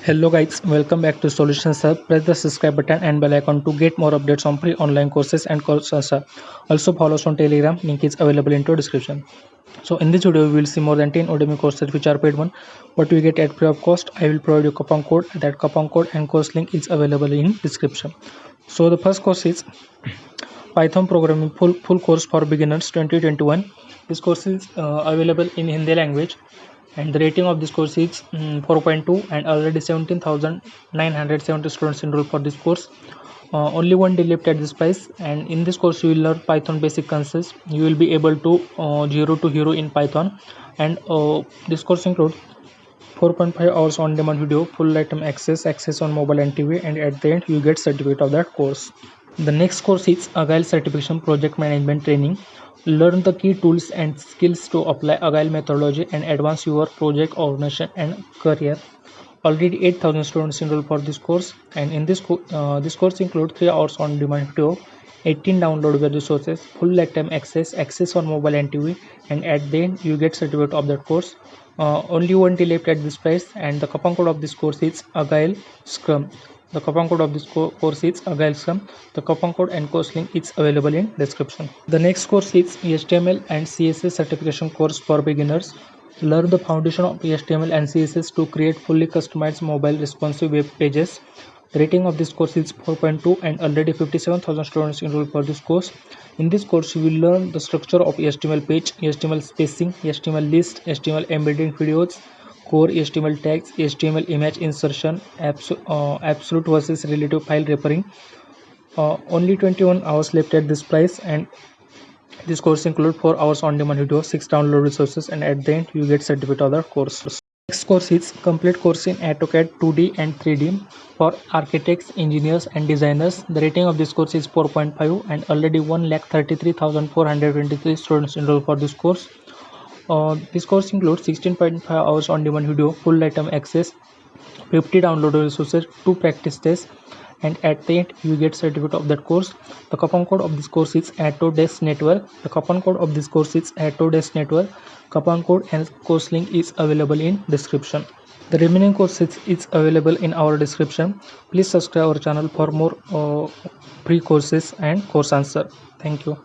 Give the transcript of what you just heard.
Hello guys, welcome back to Solutions Hub. Press the subscribe button and bell icon to get more updates on free online courses and Coursera. Also follow us on Telegram, link is available in the description. So in this video we will see more than 10 Udemy courses which are paid one, but we get at free of cost. I will provide you coupon code. That coupon code and course link is available in description. So the first course is Python programming full course for beginners 2021. This course is available in Hindi language, and the rating of this course is 4.2, and already 17,970 students enrolled for this course. Only one day left at this price, and in this course you will learn Python basic concepts. You will be able to zero to hero in Python, and this course includes 4.5 hours on demand video, full lifetime access on mobile and TV, and at the end you get certificate of that course. The next course is Agile Certification Project Management Training. Learn the key tools and skills to apply Agile methodology and advance your project organization and career. Already 8,000 students enrolled for this course, and in this course includes 3 hours on demand video, 18 downloadable resources, full lifetime access on mobile and TV, and at the end you get certificate of that course. Only one day left at this price, and the coupon code of this course is Agile Scrum. The coupon code of this course is Agile Scrum. The coupon code and course link is available in description. The next course is HTML and CSS certification course for beginners. Learn the foundation of HTML and CSS to create fully customized mobile responsive web pages. The rating of this course is 4.2, and already 57,000 students enrolled for this course. In this course, you will learn the structure of HTML page, HTML spacing, HTML list, HTML embedded videos, core HTML tags, HTML image insertion, absolute versus relative file wrapping. Only 21 hours left at this price, and this course includes 4 hours on demand video, 6 download resources, and at the end you get certificate of the course. Next course is complete course in AutoCAD 2D and 3D for architects, engineers and designers. The rating of this course is 4.5, and already 1,33,423 students enrolled for this course. This course includes 16.5 hours on demand video, full lifetime access, 50 downloadable resources, 2 practice tests, and at the end you get certificate of that course. The coupon code of this course is Autodesk Network. The coupon code of this course is Autodesk Network. Coupon code and course link is available in description. The remaining courses is available in our description. Please subscribe our channel for more free courses and course answer. Thank you.